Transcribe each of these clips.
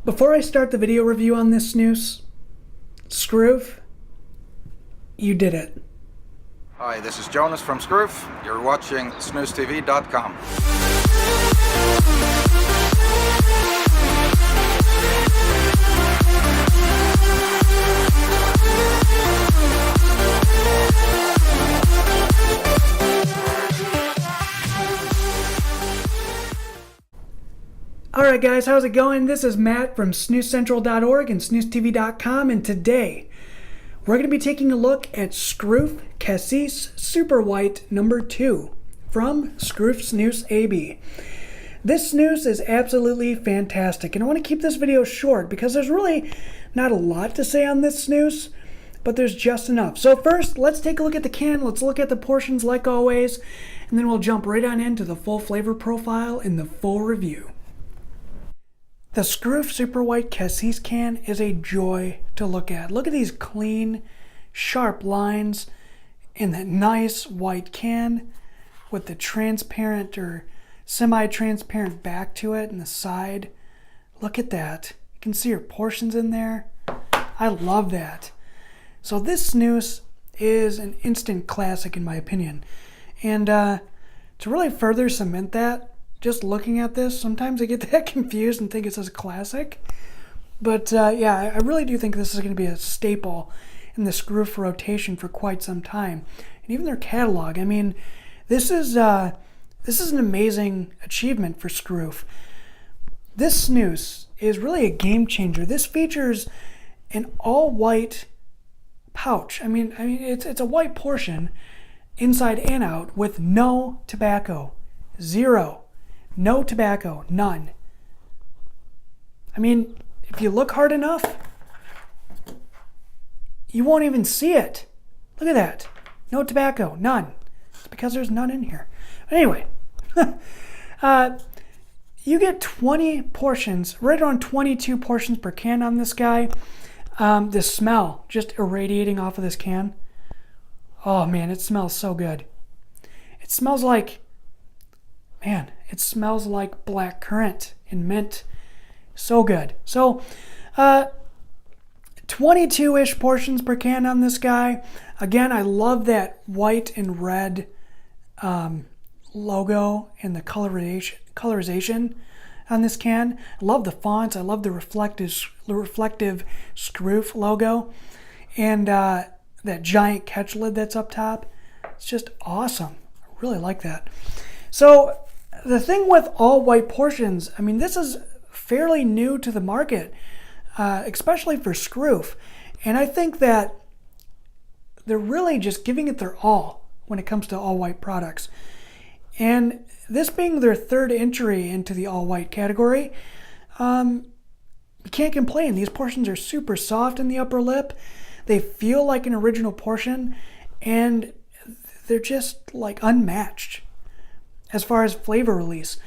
Before I start the video review on this snus, Skruf, you did it. Hi, this is Jonas from Skruf. You're watching SnusTV.com. Alright guys, how's it going? This is Matt from SnusCENTRAL.org and SnusTV.com, and today we're going to be taking a look at Skruf Cassice Super White number 2 from Skruf Snus AB. This snus is absolutely fantastic, and I want to keep this video short because there's really not a lot to say on this snus, but there's just enough. So first, let's take a look at the can, let's look at the portions like always, and then we'll jump right on into the full flavor profile and the full review. The Skruf Super White Cassice can is a joy to look at. Look at these clean, sharp lines in that nice white can with the transparent or semi-transparent back to it and the side. Look at that. You can see your portions in there. I love that. So this snus is an instant classic in my opinion. And to really further cement that, just looking at this, sometimes I get that confused and think it says classic. But yeah, I really do think this is going to be a staple in the Skruf rotation for quite some time. And even their catalog. I mean, this is an amazing achievement for Skruf. This snus is really a game changer. This features an all-white pouch. I mean, it's a white portion inside and out with no tobacco. Zero. No tobacco, none. I mean, if you look hard enough, you won't even see it. Look at that. No tobacco, none. It's because there's none in here. But anyway, you get 20 portions, right around 22 portions per can on this guy. The smell just irradiating off of this can. Oh man, it smells so good. It smells like, man, it smells like black currant and mint. So good. So, 22-ish portions per can on this guy. Again, I love that white and red logo and the colorization on this can. I love the fonts. I love the reflective Skruf logo. And that giant catch lid that's up top. It's just awesome. I really like that. So, the thing with all white portions, I mean, this is fairly new to the market, especially for Skruf. And I think that they're really just giving it their all when it comes to all white products. And this being their third entry into the all white category, you can't complain. These portions are super soft in the upper lip. They feel like an original portion, and they're just like unmatched as far as flavor release.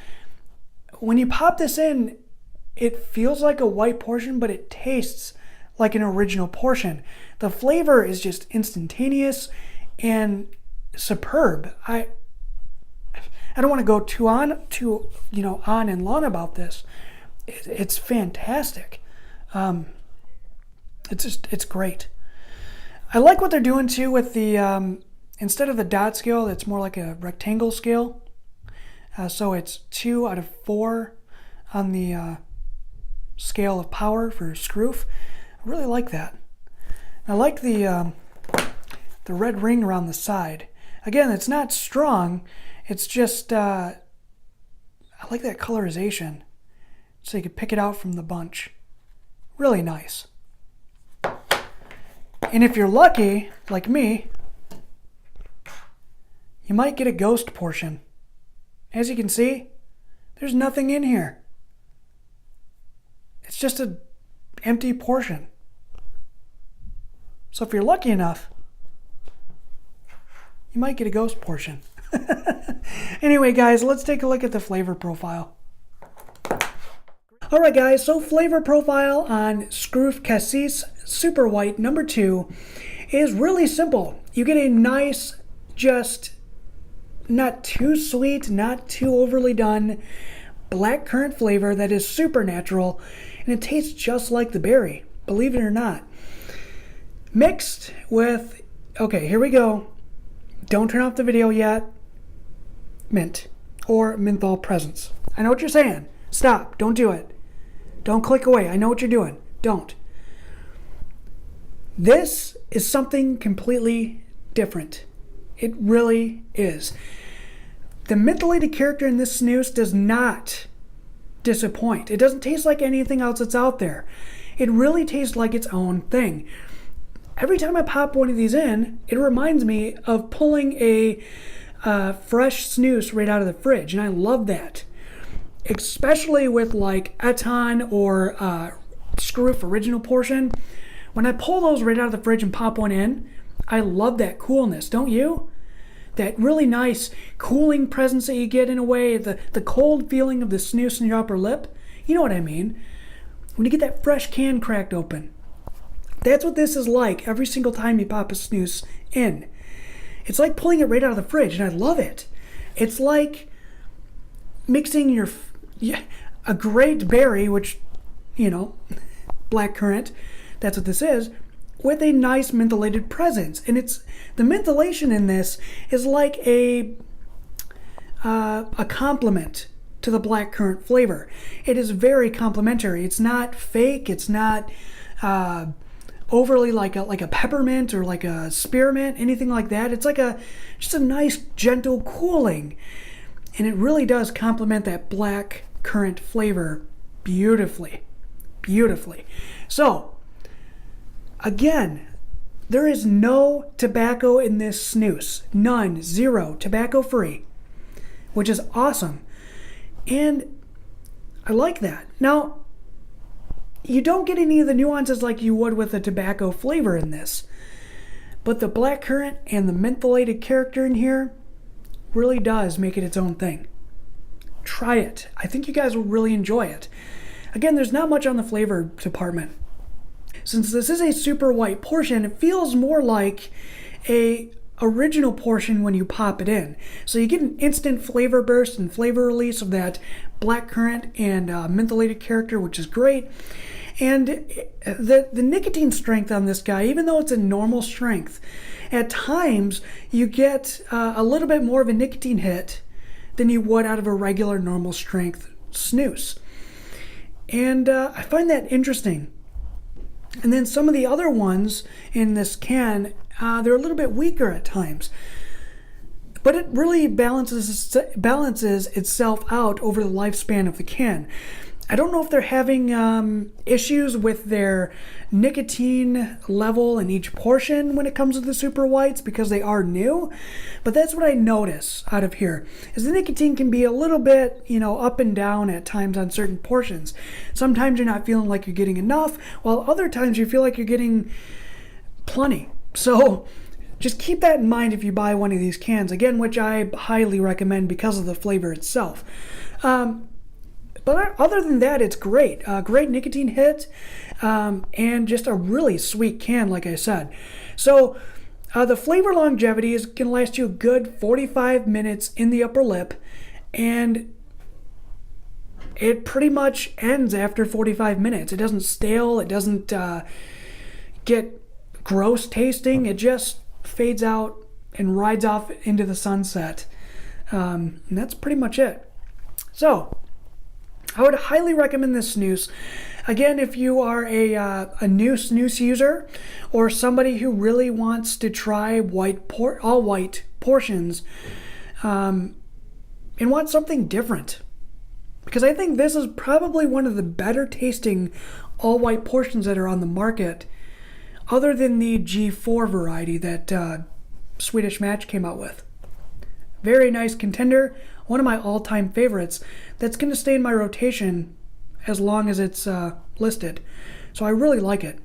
When you pop this in, it feels like a white portion, but it tastes like an original portion. The flavor is just instantaneous and superb. I don't want to go too on and long about this. It's fantastic. It's great. I like what they're doing too with the instead of the dot scale, it's more like a rectangle scale. So it's 2 out of 4 on the scale of power for Skruf. I really like that. I like the red ring around the side. Again, it's not strong. It's just I like that colorization, so you can pick it out from the bunch. Really nice. And if you're lucky, like me, you might get a ghost portion. As you can see, there's nothing in here. It's just an empty portion. So if you're lucky enough, you might get a ghost portion. Anyway, guys, let's take a look at the flavor profile. Alright guys, so flavor profile on Skruf Cassice Super White number 2 is really simple. You get a nice, just not too sweet, not too overly done black currant flavor that is super natural and it tastes just like the berry, believe it or not. Mixed with, okay, here we go. Don't turn off the video yet. Mint or menthol presence. I know what you're saying. Stop. Don't do it. Don't click away. I know what you're doing. Don't. This is something completely different. It really is. The mentholated character in this snus does not disappoint. It doesn't taste like anything else that's out there. It really tastes like its own thing. Every time I pop one of these in, it reminds me of pulling a fresh snus right out of the fridge, and I love that. Especially with like Eton or Skruf original portion. When I pull those right out of the fridge and pop one in, I love that coolness, don't you? That really nice cooling presence that you get in a way, the cold feeling of the snus in your upper lip. You know what I mean? When you get that fresh can cracked open. That's what this is like every single time you pop a snus in. It's like pulling it right out of the fridge, and I love it. It's like mixing a great berry, which, blackcurrant, that's what this is, with a nice mentholated presence. And the mentholation in this is like a complement to the blackcurrant flavor. It is very complimentary. It's not fake. It's not overly like a peppermint or like a spearmint, anything like that. It's like just a nice gentle cooling, and it really does complement that blackcurrant flavor beautifully. So again, there is no tobacco in this snus. None. Zero. Tobacco free. Which is awesome. And I like that. Now, you don't get any of the nuances like you would with a tobacco flavor in this. But the blackcurrant and the mentholated character in here really does make it its own thing. Try it. I think you guys will really enjoy it. Again, there's not much on the flavor department. Since this is a super white portion, it feels more like a original portion when you pop it in. So you get an instant flavor burst and flavor release of that blackcurrant and mentholated character, which is great. And the nicotine strength on this guy, even though it's a normal strength, at times you get a little bit more of a nicotine hit than you would out of a regular normal strength snus. And I find that interesting. And then some of the other ones in this can, they're a little bit weaker at times. But it really balances itself out over the lifespan of the can. I don't know if they're having issues with their nicotine level in each portion when it comes to the super whites because they are new, but that's what I notice out of here is the nicotine can be a little bit, up and down at times on certain portions. Sometimes you're not feeling like you're getting enough, while other times you feel like you're getting plenty. So just keep that in mind if you buy one of these cans, again, which I highly recommend because of the flavor itself. But other than that, it's great. Great nicotine hit, and just a really sweet can, like I said. So the flavor longevity is going to last you a good 45 minutes in the upper lip, and it pretty much ends after 45 minutes. It doesn't stale. It doesn't get gross tasting. It just fades out and rides off into the sunset. And that's pretty much it. So I would highly recommend this snus. Again, if you are a new snus user or somebody who really wants to try all white portions and want something different. Because I think this is probably one of the better tasting all white portions that are on the market other than the G4 variety that Swedish Match came out with. Very nice contender. One of my all-time favorites that's going to stay in my rotation as long as it's listed. So I really like it.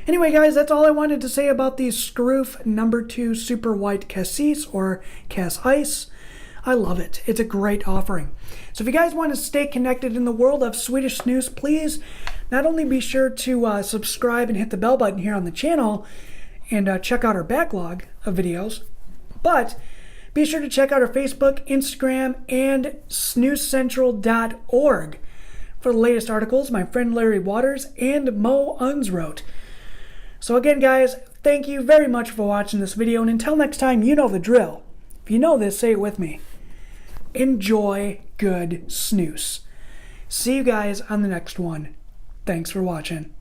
Anyway, guys, that's all I wanted to say about the Skruf No. 2 Super White Cassice or Cassice. I love it. It's a great offering. So if you guys want to stay connected in the world of Swedish Snus, please not only be sure to subscribe and hit the bell button here on the channel and check out our backlog of videos, but be sure to check out our Facebook, Instagram, and SnusCENTRAL.org for the latest articles, my friend Larry Waters and Mo Uns wrote. So again, guys, thank you very much for watching this video, and until next time, you know the drill. If you know this, say it with me. Enjoy good snus. See you guys on the next one. Thanks for watching.